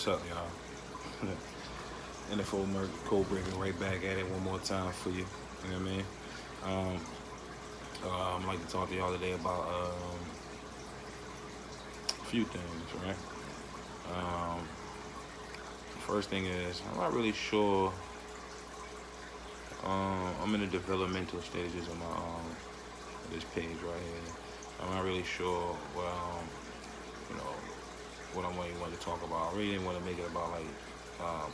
What's up, y'all? NFL Merc Code Breaker right back at it one more time for you. You know what I mean? Um, I'd like to talk to y'all today about a few things, right? Um, First thing is, I'm not really sure. I'm in the developmental stages of my this page right here. I'm not really sure you know, what I really want to talk about. I really didn't want to make it about like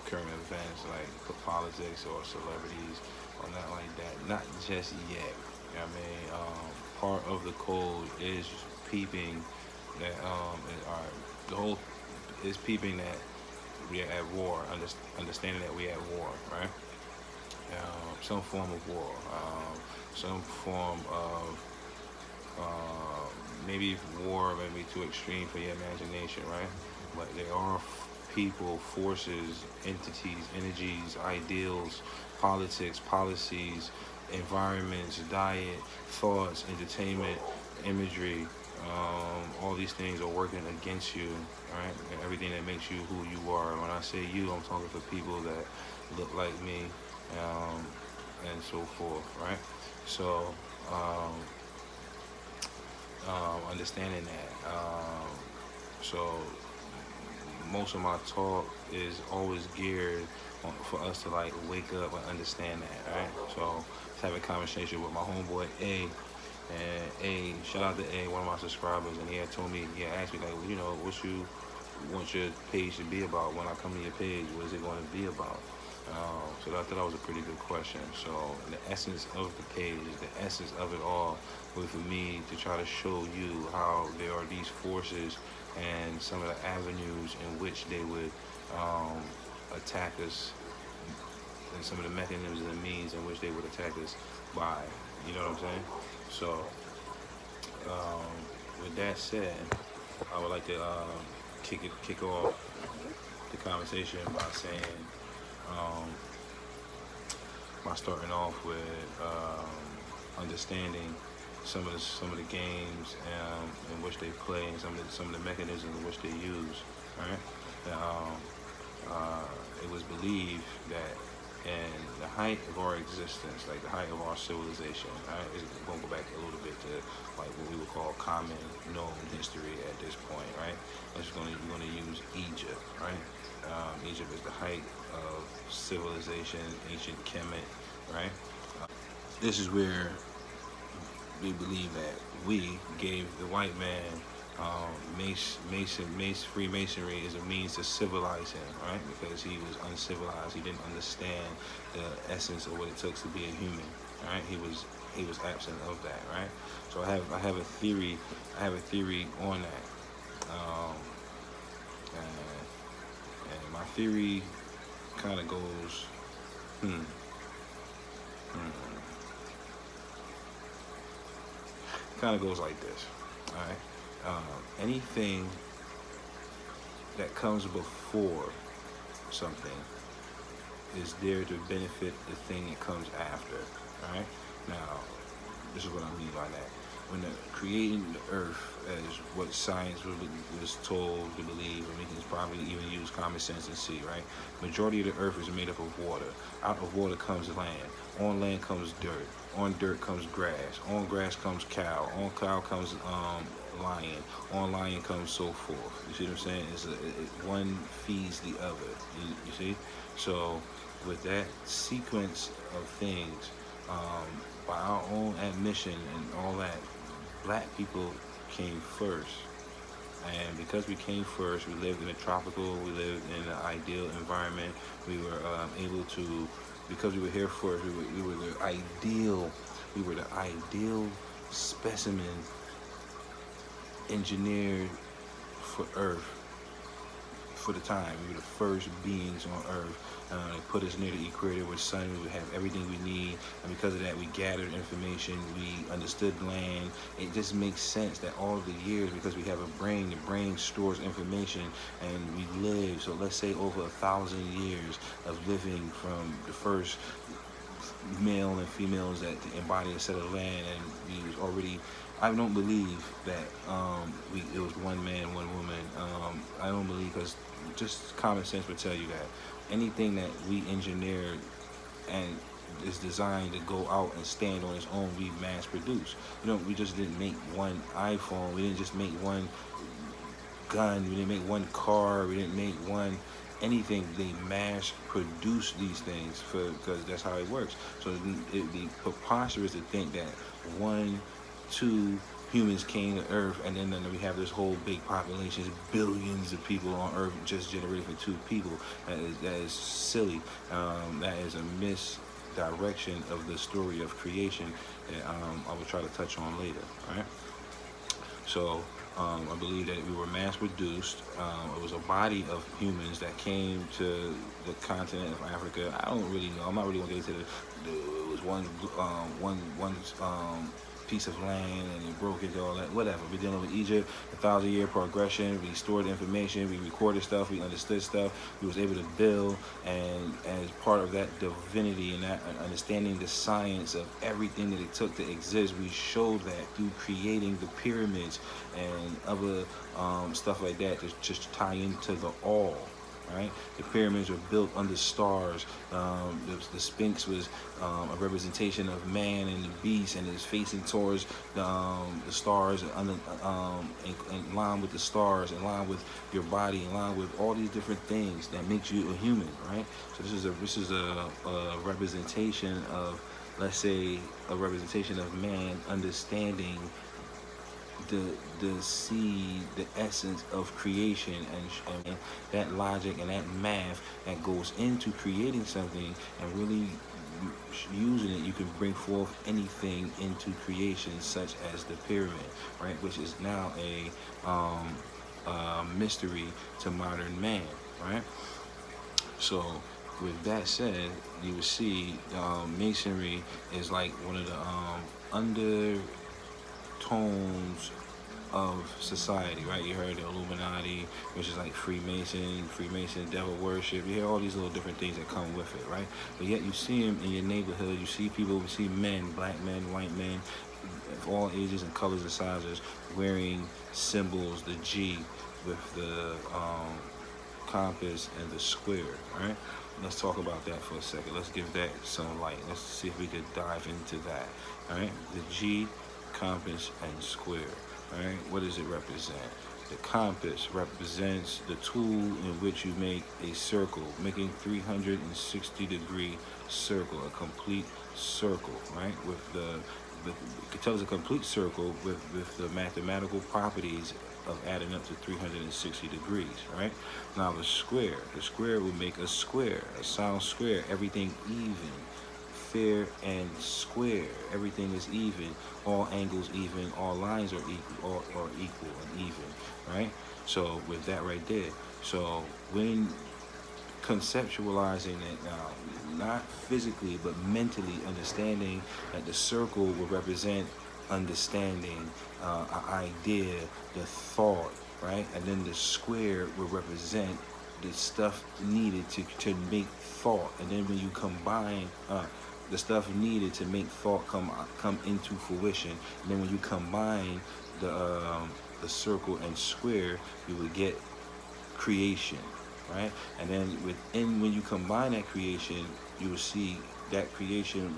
current events, like politics or celebrities, or not like that. Not just yet. You know what I mean? Part of the code is peeping that the whole is peeping that we are at war, understanding that we are at war, right? Some form of war, some form of maybe war may be too extreme for your imagination, right? But there are people, forces, entities, energies, ideals, politics, policies, environments, diet, thoughts, entertainment, imagery. All these things are working against you, right? And everything that makes you who you are. When I say you, I'm talking for people that look like me, um, and so forth, right? So, understanding that. So most of my talk is always geared for us to like wake up and understand that, right? So I was having a conversation with my homeboy A, and A, shout out to A, one of my subscribers, and he had told me, he had asked me like, well, what you want your page to be about when I come to your page? What is it going to be about? So I thought that was a pretty good question. So the essence of the page, the essence of it all, was for me to try to show you how there are these forces and some of the avenues in which they would attack us, and some of the mechanisms and means in which they would attack us by. You know what I'm saying? So with that said, I would like to kick off the conversation by saying, by starting off with understanding some of the games in which they play, and some of the mechanisms in which they use. Right? It was believed that in the height of our existence, like the height of our civilization, right? We're gonna go back a little bit to like what we would call common known history at this point, right? We're gonna use Egypt, right? Egypt is the height of civilization, ancient Kemet, right? This is where we believe that we gave the white man Freemasonry is a means to civilize him, right? Because he was uncivilized. He didn't understand the essence of what it took to be a human, right? He was absent of that, right? So I have a theory. I have a theory on that, and my theory kind of goes, kind of goes like this, all right? Anything that comes before something is there to benefit the thing that comes after, all right? Now, this is what I mean by that. When creating the earth, as what science was told to believe, and we can probably even use common sense and see, right? Majority of the earth is made up of water. Out of water comes land. On land comes dirt. On dirt comes grass. On grass comes cow. On cow comes lion. On lion comes so forth. You see what I'm saying? One feeds the other. You see? So with that sequence of things, by our own admission and all that, black people came first. And because we came first, we lived in a tropical, we lived in an ideal environment. We were able to, because we were here first, we were the ideal specimen engineered for Earth for the time. We were the first beings on Earth. They put us near the equator with sun. We would have everything we need, and because of that, we gathered information. We understood land. It just makes sense that all of the years, because we have a brain, the brain stores information, and we live. So let's say over 1,000 years of living from the first male and females that embody a set of land, and we was already I don't believe that it was one man, one woman. I don't believe, because just common sense would tell you that anything that we engineered and is designed to go out and stand on its own, we mass produce. We just didn't make one iPhone. We didn't just make one gun. We didn't make one car. We didn't make one anything. They mass produce these things because that's how it works. So it'd be preposterous to think that one, two humans came to Earth, and then we have this whole big population, billions of people on Earth just generated for two people. That is silly. That is a misdirection of the story of creation that I will try to touch on later. All right. So I believe that we were mass produced. It was a body of humans that came to the continent of Africa. I don't really know. I'm not really going to get into it was one piece of land, and it broke into all that. Whatever. We're dealing with Egypt, 1,000-year progression. We stored information. We recorded stuff. We understood stuff. We was able to build, and as part of that divinity and that understanding the science of everything that it took to exist, we showed that through creating the pyramids and other stuff like that to just tie into the all. Right? The pyramids were built under stars. The Sphinx was a representation of man and the beast, and it's facing towards the stars, in line with the stars, in line with your body, in line with all these different things that makes you a human. Right? So this is a representation of, let's say, a representation of man understanding the seed, the essence of creation, and that logic and that math that goes into creating something and really using it. You can bring forth anything into creation, such as the pyramid, right? Which is now a mystery to modern man, right? So with that said, you will see masonry is like one of the undertones of society, right? You heard the Illuminati, which is like Freemason, devil worship. You hear all these little different things that come with it, right? But yet you see them in your neighborhood. You see people, you see men, black men, white men, of all ages and colors and sizes, wearing symbols, the G with the compass and the square, right? Let's talk about that for a second. Let's give that some light. Let's see if we could dive into that, all right? The G, compass, and square. All right, what does it represent? The compass represents the tool in which you make a circle, making 360-degree circle, a complete circle, right? You can tell it's a complete circle with the mathematical properties of adding up to 360 degrees, right? Now the square will make a square, a sound square, everything even, fair and square. Everything is even. All angles even. All lines are equal, or equal and even, right? So with that right there. So when conceptualizing it now, not physically but mentally understanding that the circle will represent understanding, an idea, the thought, right? And then the square will represent the stuff needed to make thought. And then when you combine the stuff needed to make thought come into fruition, and then when you combine the circle and square, you would get creation, right? And then when you combine that creation, you will see that creation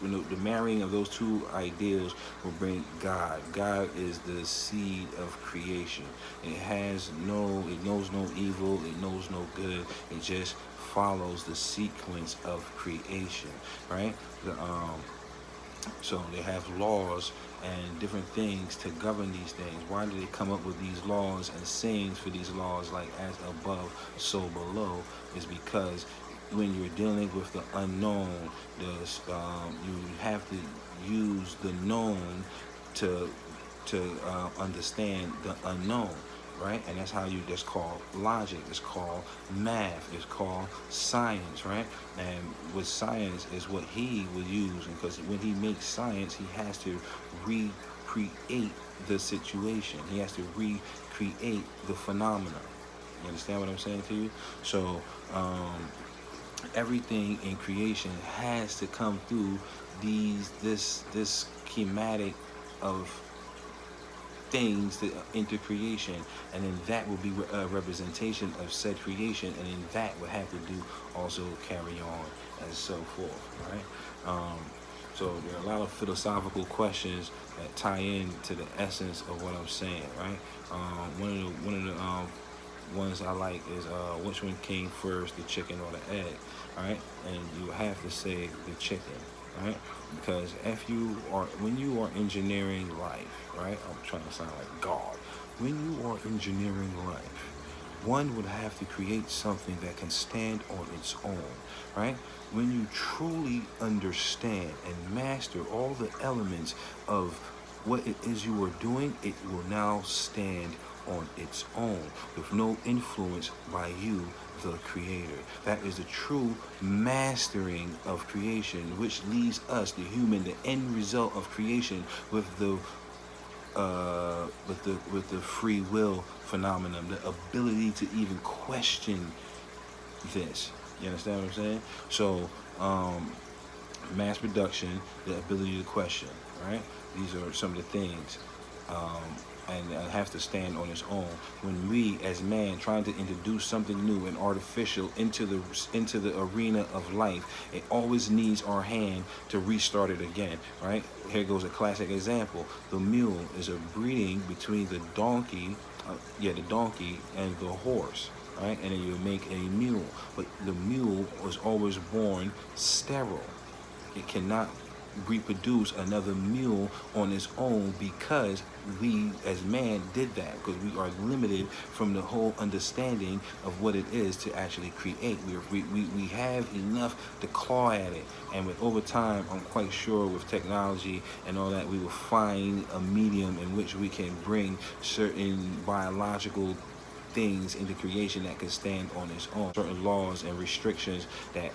the marrying of those two ideals will bring God. God is the seed of creation. It knows no evil, it knows no good. It just follows the sequence of creation, right? So they have laws and different things to govern these things. Why do they come up with these laws and sayings for these laws, like as above, so below? Is because when you're dealing with the unknown, you have to use the known to understand the unknown, right? And that's called logic. It's called math. It's called science, right? And with science is what he will use, because when he makes science, he has to recreate the situation. He has to recreate the phenomena. You understand what I'm saying to you? So everything in creation has to come through this schematic of things that enter creation, and then that will be a representation of said creation, and then that would have to do also carry on and so forth, right? So there are a lot of philosophical questions that tie in to the essence of what I'm saying, right? One of the ones I like is which one came first, the chicken or the egg, right? And you have to say the chicken, right? Because when you are engineering life, right? I'm trying to sound like God. When you are engineering life, one would have to create something that can stand on its own, right? When you truly understand and master all the elements of what it is you are doing, it will now stand on its own with no influence by you, the creator. That is the true mastering of creation, which leaves us, the human, the end result of creation, with the free will phenomenon, the ability to even question this. You understand what I'm saying? So, mass production, the ability to question, right? These are some of the things. And have to stand on its own. When we, as man, trying to introduce something new and artificial into the arena of life, it always needs our hand to restart it again, right? Here goes a classic example. The mule is a breeding between the donkey, and the horse, right? And then you make a mule, but the mule was always born sterile. It cannot reproduce another mule on its own, because we as man did that, because we are limited from the whole understanding of what it is to actually create. We have enough to claw at it, and with over time, I'm quite sure with technology and all that, we will find a medium in which we can bring certain biological things into creation that can stand on its own. Certain laws and restrictions that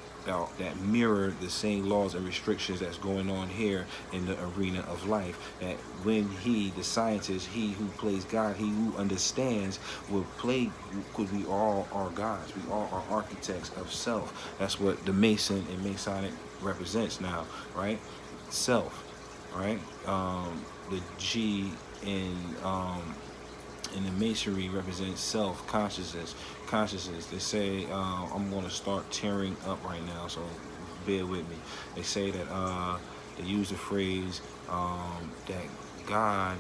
mirror the same laws and restrictions that's going on here in the arena of life. That when the scientist, he who plays God, he who understands, will play, because we all are gods. We all are architects of self. That's what the Mason and Masonic represents now, right? Self, right? The G in the Masonry represents self-consciousness. They say, I'm going to start tearing up right now, so bear with me. They say that they use the phrase that God,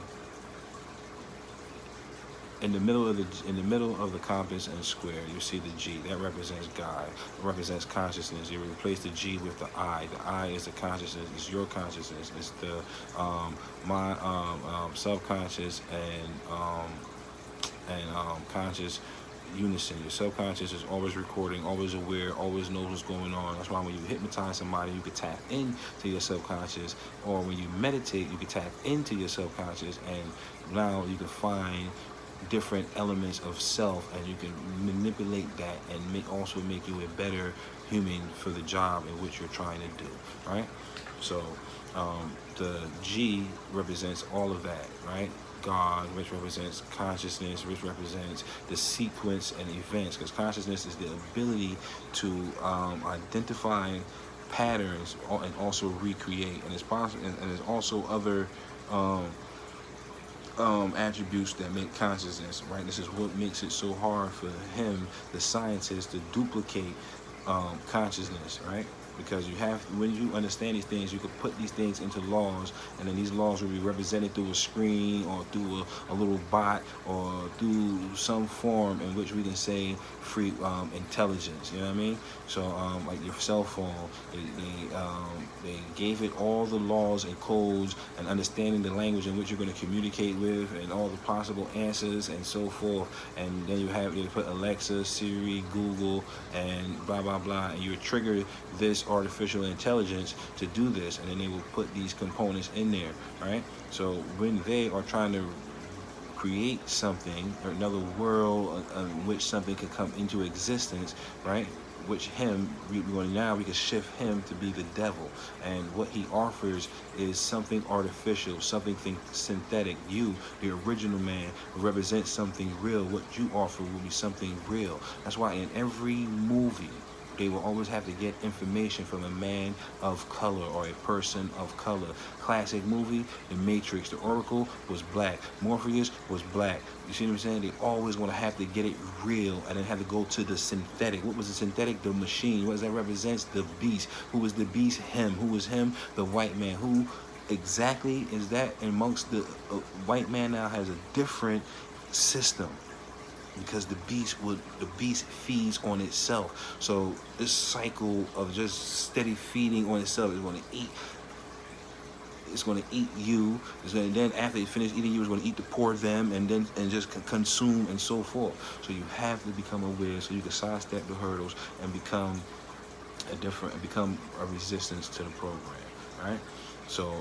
in the middle of the compass and square, you see the G. That represents God. It represents consciousness. You replace the G with the I. The I is the consciousness. It's your consciousness. It's the my subconscious and conscious unison. Your subconscious is always recording, always aware, always knows what's going on. That's why when you hypnotize somebody, you can tap into your subconscious, or when you meditate, you can tap into your subconscious, and now you can find different elements of self, and you can manipulate that and also make you a better human for the job in which you're trying to do, right? So the G represents all of that, right? God, which represents consciousness, which represents the sequence and events, because consciousness is the ability to identify patterns and also recreate, and it's possible, and there's also other attributes that make consciousness, right? This is what makes it so hard for him, the scientist, to duplicate consciousness, right? Because when you understand these things, you can put these things into laws, and then these laws will be represented through a screen or through a little bot or through some form in which we can say free intelligence. You know what I mean? So like your cell phone, they gave it all the laws and codes and understanding the language in which you're going to communicate with, and all the possible answers and so forth. And then you put Alexa, Siri, Google, and blah blah blah, and you would trigger this artificial intelligence to do this, and then they will put these components in there, right? So when they are trying to create something, or another world in which something could come into existence, right? Which we can shift him to be the devil, and what he offers is something artificial, something synthetic. You, the original man, represents something real. What you offer will be something real. That's why in every movie, they will always have to get information from a man of color or a person of color. Classic movie, The Matrix. The Oracle was black. Morpheus was black. You see what I'm saying? They always want to have to get it real and then have to go to the synthetic. What was the synthetic? The machine. What does that represent? The beast. Who was the beast? Him. Who was him? The white man. Who exactly is that? Amongst the white man now has a different system, because the beast feeds on itself. So this cycle of just steady feeding on itself is going to eat. It's going to eat you. It's going to, then after it finishes eating you, it's going to eat the poor them, and then just consume and so forth. So you have to become aware so you can sidestep the hurdles and become a resistance to the program, right? So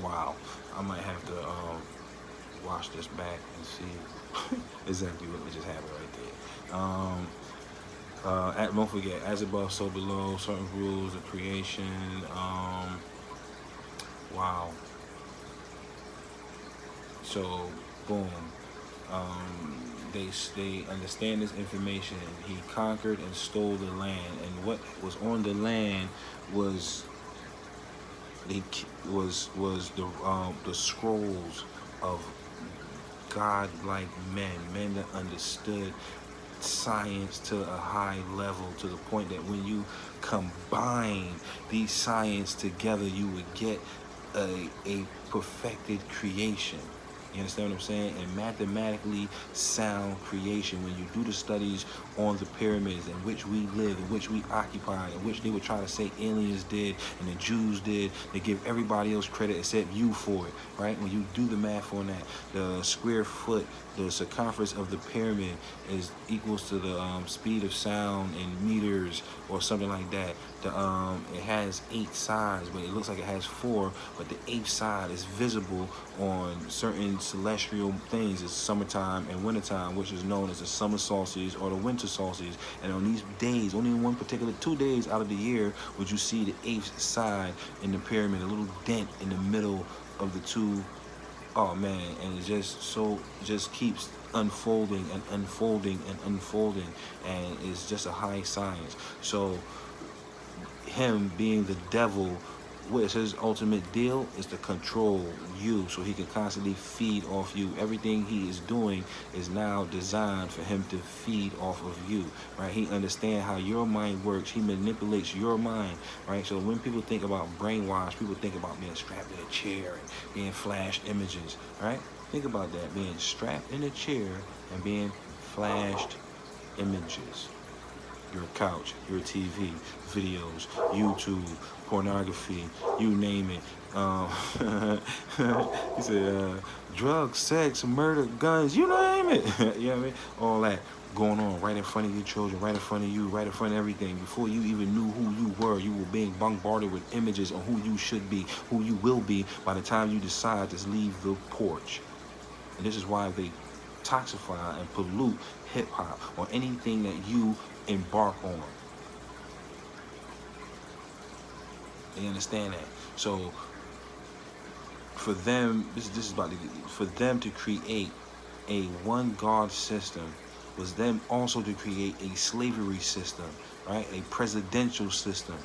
wow, I might have to watch this back and see exactly what just happened right there. Don't forget, as above, so below, certain rules of creation. Wow. So, boom. They understand this information. He conquered and stole the land, and what was on the land was the scrolls of God-like men that understood science to a high level, to the point that when you combine these science together, you would get a perfected creation. You understand what I'm saying? And mathematically sound creation. When you do the studies on the pyramids in which we live, in which we occupy, in which they would try to say aliens did and the Jews did, they give everybody else credit except you for it, right? When you do the math on that, the square foot, the circumference of the pyramid is equals to the speed of sound in meters or something like that. It has 8 sides, but it looks like it has 4, but the 8th side is visible on certain celestial things. It's summertime and wintertime, which is known as the summer solstice or the winter solstice. And on these days, only in one particular 2 days out of the year would you see the 8th side in the pyramid, a little dent in the middle of the 2. Oh man, and it just keeps unfolding and unfolding and unfolding, and it's just a high science. So him being the devil, what is his ultimate deal is to control you, so he can constantly feed off you. Everything he is doing is now designed for him to feed off of you, right? He understands how your mind works. He manipulates your mind, right? So when people think about brainwash, people think about being strapped in a chair and being flashed images, right? Think about that, being strapped in a chair and being flashed images. Your couch, your TV, videos, YouTube, pornography, you name it. He said, drugs, sex, murder, guns, you name it. You know what I mean? All that going on right in front of your children, right in front of you, right in front of everything. Before you even knew who you were being bombarded with images on who you should be, who you will be by the time you decide to leave the porch. And this is why they toxify and pollute hip-hop or anything that you embark on. They understand that. So for them, this is about to get, for them to create a one God system was them also to create a slavery system, right? A presidential system.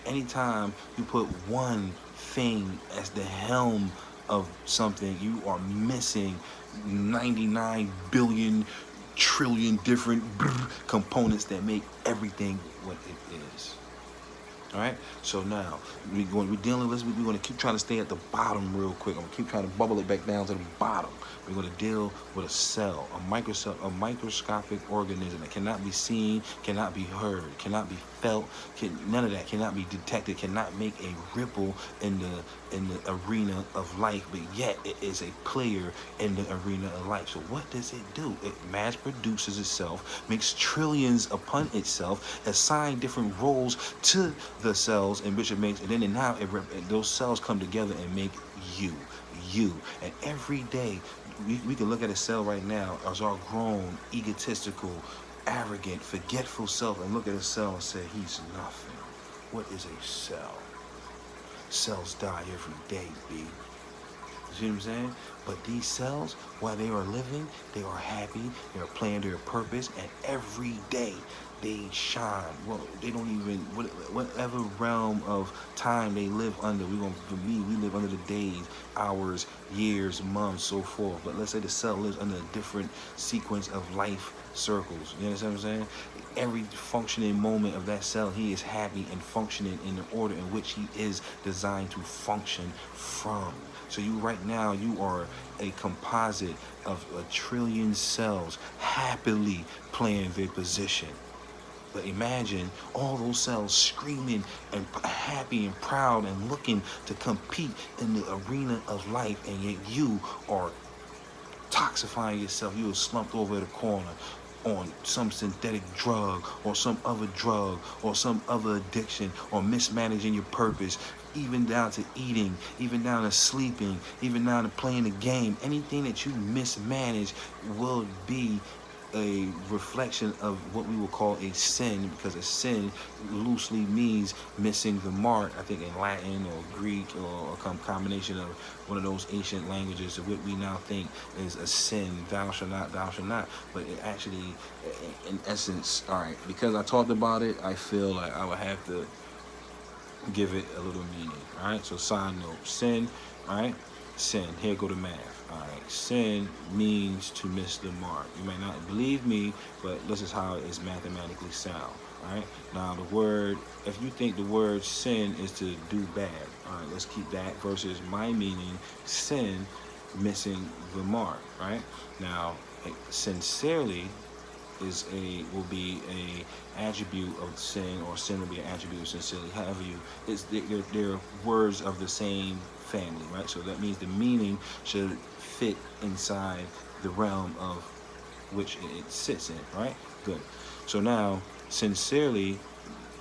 Anytime you put one thing as the helm of something, you are missing 99 billion trillion different components that make everything what it is. All right, so now we're dealing with this. We're going to keep trying to stay at the bottom real quick. I'm going to keep trying to bubble it back down to the bottom. We're going to deal with a cell, a microscopic organism that cannot be seen, cannot be heard, cannot be felt, none of that cannot be detected, cannot make a ripple in the arena of life, but yet it is a player in the arena of life. So what does it do? It mass produces itself, makes trillions upon itself, assign different roles to the cells in which it makes, and then now those cells come together and make you. And every day we can look at a cell right now as our grown, egotistical, arrogant, forgetful self, and look at a cell and say, he's nothing. What is a cell? Cells die every day, B. You see what I'm saying? But these cells, while they are living, they are happy, they are playing their purpose, and every day they shine. Well, they don't even, whatever realm of time they live under, for me, we live under the days, hours, years, months, so forth. But let's say the cell lives under a different sequence of life circles. You understand what I'm saying? Every functioning moment of that cell, he is happy and functioning in the order in which he is designed to function from. So you right now, you are a composite of 1,000,000,000,000 cells happily playing their position. But imagine all those cells screaming and happy and proud and looking to compete in the arena of life, and yet you are toxifying yourself. You are slumped over the corner on some synthetic drug or some other drug or some other addiction, or mismanaging your purpose, even down to eating, even down to sleeping, even down to playing the game. Anything that you mismanage will be a reflection of what we will call a sin, because a sin loosely means missing the mark. I think in Latin or Greek or a combination of one of those ancient languages of what we now think is a sin. Thou shalt not, thou shalt not. But it actually, in essence, all right, because I talked about it, I feel like I would have to give it a little meaning. All right, so side note, sin, all right, sin, here go the math. All right, sin means to miss the mark. You may not believe me, but this is how it is mathematically sound. All right, now the word, if you think the word sin is to do bad, all right, let's keep that versus my meaning, sin, missing the mark. Right now, sincerely will be a attribute of sin, or sin will be an attribute of sincerely. However, they're words of the same family, right? So that means the meaning should fit inside the realm of which it sits in, right? Good. So now, sincerely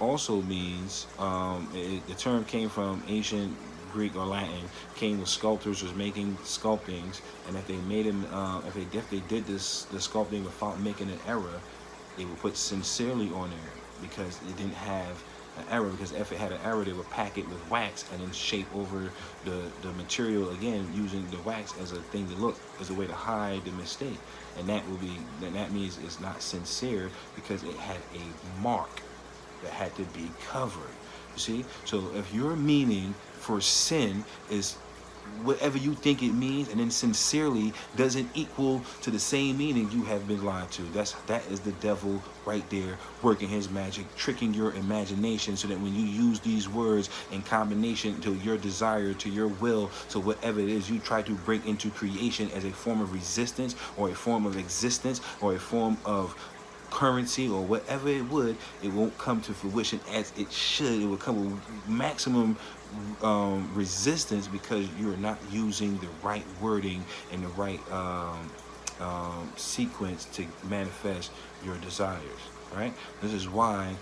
also means, the term came from ancient Greek or Latin, came with sculptors was making sculptings, and if they made them, if they did the sculpting without making an error, they would put sincerely on there, because it didn't have an error. Because if it had an error, they would pack it with wax and then shape over the material again, using the wax as a thing to look, as a way to hide the mistake. And that means it's not sincere, because it had a mark that had to be covered. You see? So if your meaning for sin is whatever you think it means, and then sincerely doesn't equal to the same meaning, you have been lied to. That is the devil right there, working his magic, tricking your imagination, so that when you use these words in combination to your desire, to your will, to whatever it is you try to break into creation as a form of resistance, or a form of existence, or a form of currency, or whatever it won't come to fruition as it should. It will come with maximum resistance, because you're not using the right wording and the right sequence to manifest your desires, right? This is why,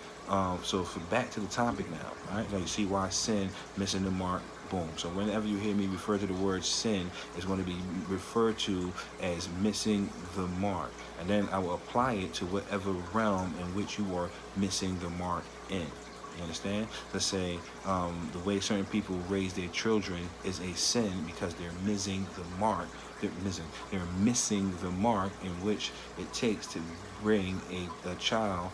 so back to the topic now, right? Now you see why sin, missing the mark, boom. So whenever you hear me refer to the word sin, it's going to be referred to as missing the mark. And then I will apply it to whatever realm in which you are missing the mark in. You understand? Let's say the way certain people raise their children is a sin, because they're missing the mark. They're missing the mark in which it takes to bring a child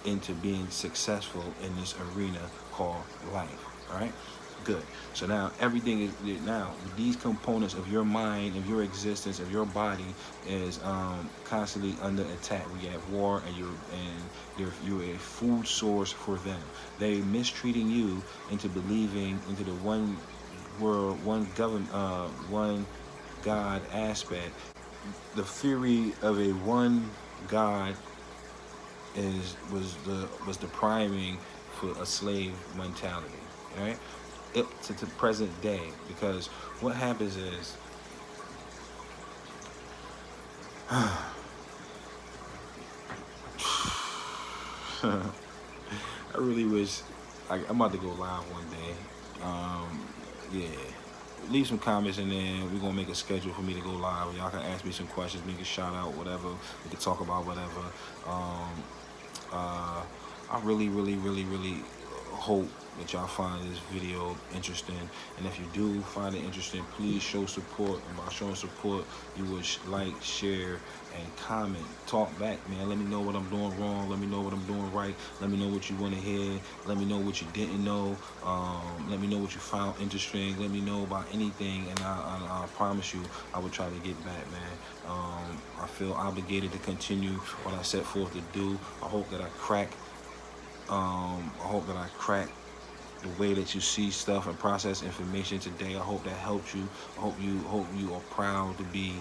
into being successful in this arena called life. All right? Good. So now everything is, now these components of your mind, of your existence, of your body is constantly under attack. We have war, and you're a food source for them. They mistreating you into believing into the one world, one government, one God aspect. The theory of a one God was the priming for a slave mentality. All right. Up to the present day, because what happens is I really wish I'm about to go live one day. Yeah, leave some comments in there. We're gonna make a schedule for me to go live. Y'all can ask me some questions, make a shout out, whatever. We can talk about whatever. I really hope that y'all find this video interesting. And if you do find it interesting, please show support. And by showing support, you would like, share, and comment. Talk back, man. Let me know what I'm doing wrong. Let me know what I'm doing right. Let me know what you want to hear. Let me know what you didn't know. Let me know what you found interesting. Let me know about anything, and I promise you, I will try to get back, man. I feel obligated to continue what I set forth to do. I hope that I crack the way that you see stuff and process information today. I hope that helped you. I hope you are proud to be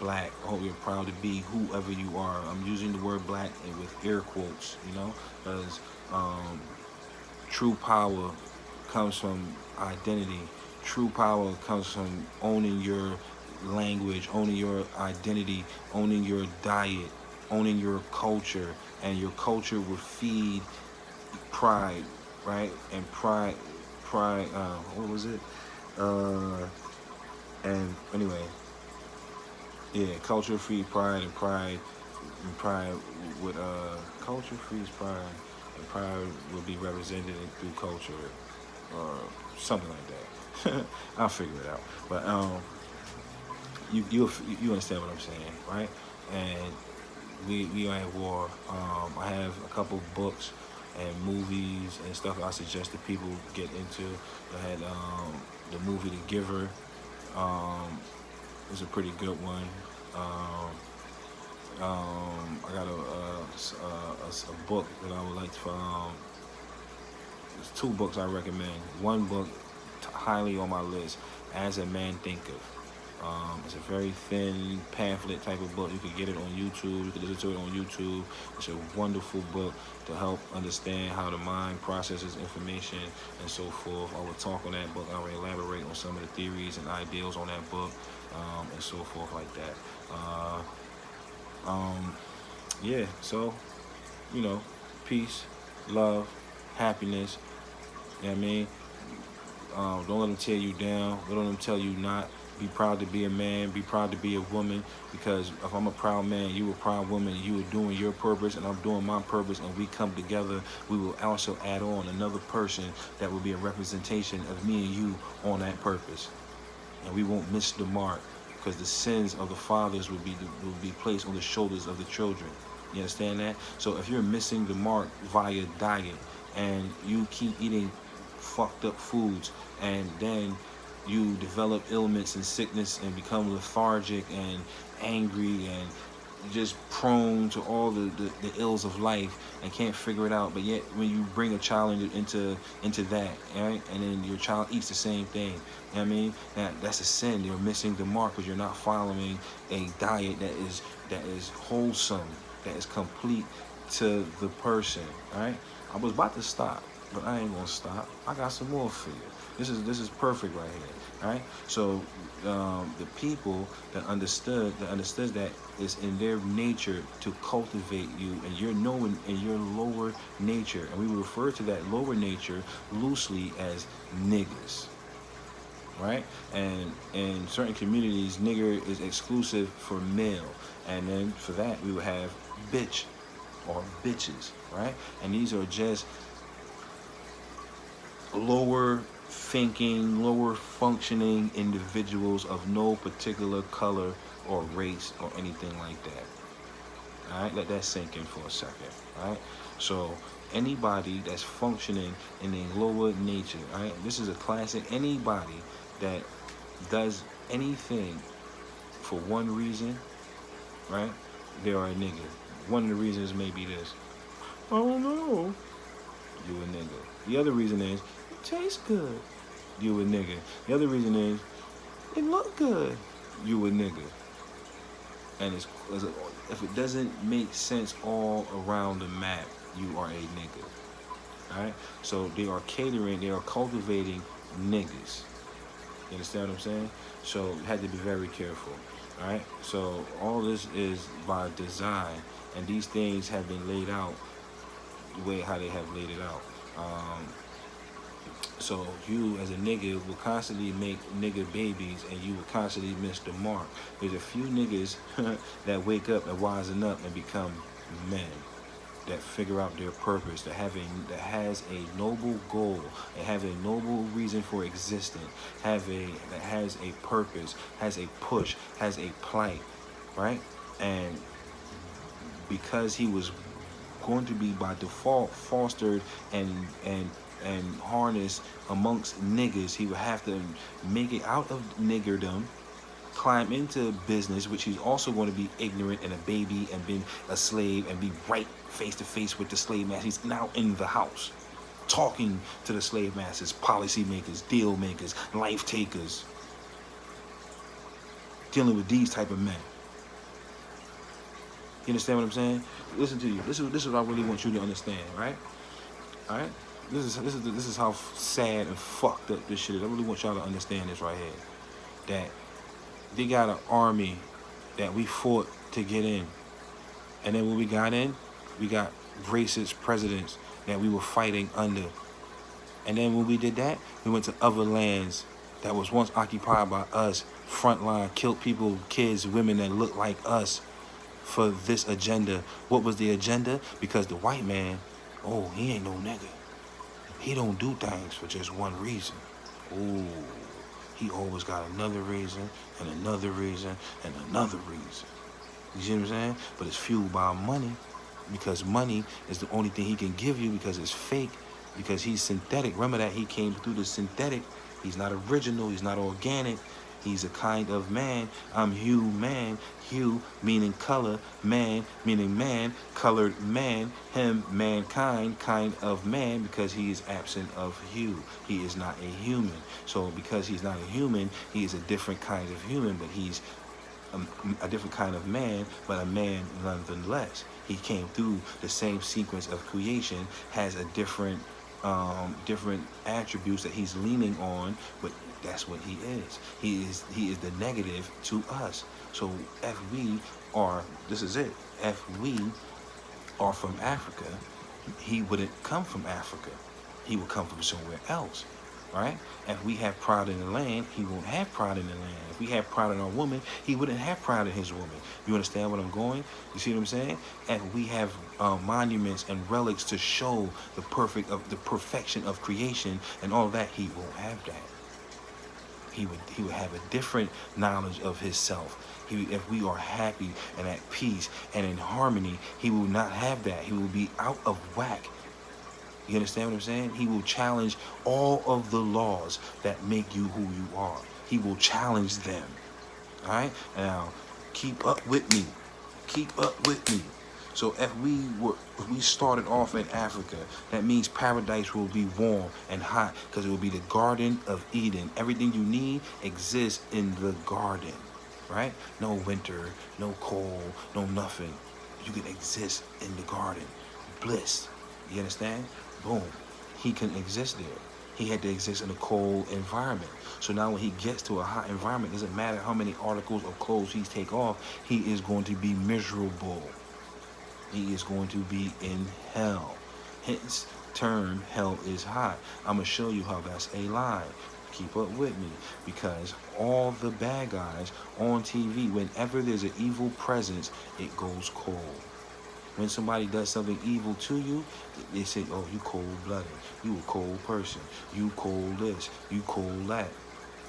black. I hope you're proud to be whoever you are. I'm using the word black and with air quotes, because true power comes from identity. True power comes from owning your language, owning your identity, owning your diet, owning your culture, and your culture will feed pride, right? And pride, what was it? And anyway, yeah, culture feeds pride, and pride with culture feeds pride, and pride will be represented through culture, or something like that. I'll figure it out. But you understand what I'm saying, right? And we are at war. I have a couple books and movies and stuff I suggest that people get into. I had the movie The Giver. It's a pretty good one. I got a book that I would like to. There's 2 books I recommend. One book highly on my list, As a Man Thinketh. It's a very thin pamphlet type of book. You can get it on YouTube. You can listen to it on YouTube. It's a wonderful book to help understand how the mind processes information and so forth. I will talk on that book. I will elaborate on some of the theories and ideals on that book, and so forth like that. Yeah, so, peace, love, happiness. You know what I mean? Don't let them tear you down. Don't let them tell you not. Be proud to be a man. Be proud to be a woman. Because if I'm a proud man, you a proud woman, and you are doing your purpose, and I'm doing my purpose, and we come together, we will also add on another person that will be a representation of me and you on that purpose. And we won't miss the mark, because the sins of the fathers will be placed on the shoulders of the children. You understand that? So if you're missing the mark via diet, and you keep eating fucked up foods, and then you develop ailments and sickness and become lethargic and angry and just prone to all the ills of life and can't figure it out, but yet when you bring a child into that, right, and then your child eats the same thing, you know what I mean? That's a sin. You're missing the mark because you're not following a diet that is wholesome, that is complete to the person, right? I was about to stop, but I ain't gonna stop. I got some more for you. This is perfect right here, right? So the people that understood that it's in their nature to cultivate you, and you're knowing in your lower nature, and we refer to that lower nature loosely as niggas, right? And in certain communities, nigger is exclusive for male, and then for that we would have bitch or bitches, right? And these are just lower thinking, lower functioning individuals of no particular color or race or anything like that. All right, let that sink in for a second. All right, so anybody that's functioning in a lower nature, all right, this is a classic. Anybody that does anything for one reason, right, they are a nigga. One of the reasons may be this: I don't know, you a nigga. The other reason is it tastes good, you a nigga. The other reason is it look good, you a nigga. And if it doesn't make sense all around the map, you are a nigga. Alright? So they are cultivating niggas. You understand what I'm saying? So you had to be very careful. Alright? So all this is by design, and these things have been laid out the way how they have laid it out. So you as a nigga will constantly make nigga babies, and you will constantly miss the mark. There's a few niggas that wake up and wisen up and become men. that figure out their purpose, that has a noble goal, that have a noble reason for existing, that has a purpose, has a push, has a plight, right? And because he was going to be by default fostered and harnessed amongst niggas, he would have to make it out of niggerdom, climb into business, which he's also going to be ignorant and a baby and been a slave and be right face to face with the slave master. He's now in the house talking to the slave masters, policy makers, deal makers, life takers, dealing with these type of men. You understand what I'm saying? Listen to you. This is what I really want you to understand, right? All right. This is how sad and fucked up this shit is. I really want y'all to understand this right here. That they got an army that we fought to get in, and then when we got in, we got racist presidents that we were fighting under. And then when we did that, we went to other lands that was once occupied by us, frontline, killed people, kids, women that looked like us for this agenda. What was the agenda? Because the white man, oh, he ain't no nigga. He don't do things for just one reason. Ooh, he always got another reason and another reason and another reason. You see what I'm saying? But it's fueled by money, because money is the only thing he can give you, because it's fake, because he's synthetic. Remember that he came through the synthetic. He's not original. He's not organic. He's a kind of man. I'm hue man. Hue meaning color. Man meaning man. Colored man. Him, mankind, kind of man, because he is absent of hue. He is not a human. So because he's not a human, he is a different kind of human, but he's a different kind of man, but a man nonetheless. He came through the same sequence of creation, has a different attributes that he's leaning on, but that's what he is. He is the negative to us. So if we are, this is it, if we are from Africa, he wouldn't come from Africa. He would come from somewhere else, right? If we have pride in the land, he won't have pride in the land. If we have pride in our woman, he wouldn't have pride in his woman. You understand what I'm going? You see what I'm saying? And we have monuments and relics to show the perfection of creation and all of that. He won't have that. He would have a different knowledge of himself. If we are happy and at peace and in harmony, he will not have that. He will be out of whack. You understand what I'm saying? He will challenge all of the laws that make you who you are. He will challenge them. All right? Now, keep up with me. Keep up with me. So if we started off in Africa, that means paradise will be warm and hot, because it will be the Garden of Eden. Everything you need exists in the garden, right? No winter, no cold, no nothing. You can exist in the garden. Bliss. You understand? Boom. He can exist there. He had to exist in a cold environment. So now when he gets to a hot environment, it doesn't matter how many articles of clothes he take off, he is going to be miserable. He is going to be in hell. Hence, term hell is hot. I'm going to show you how that's a lie. Keep up with me, because all the bad guys on TV, whenever there's an evil presence, it goes cold. When somebody does something evil to you, they say, oh, you cold-blooded. You a cold person. You cold this. You cold that.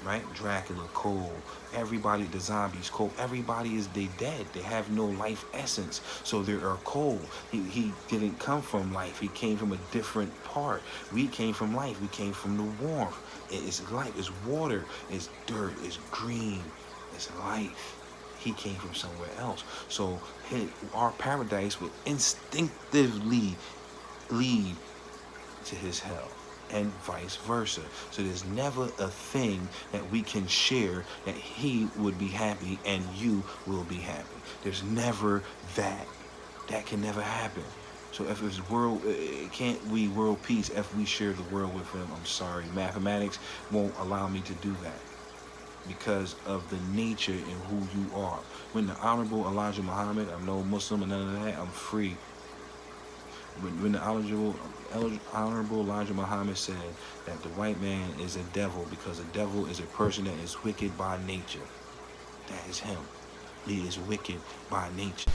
Right? Dracula, cold. Everybody, the zombies, cold. Everybody they dead. They have no life essence. So they are cold. He didn't come from life. He came from a different part. We came from life. We came from the warmth. It's life. It's water. It's dirt. It's green. It's life. He came from somewhere else. So our paradise would instinctively lead to his hell, and vice versa. So there's never a thing that we can share that he would be happy and you will be happy. There's never that. That can never happen. So if it's world peace if we share the world with him? I'm sorry. Mathematics won't allow me to do that, because of the nature and who you are. When the Honorable Elijah Muhammad, I'm no Muslim and none of that, I'm free. When the Honorable Elijah Muhammad said that the white man is a devil, because a devil is a person that is wicked by nature. That is him. He is wicked by nature.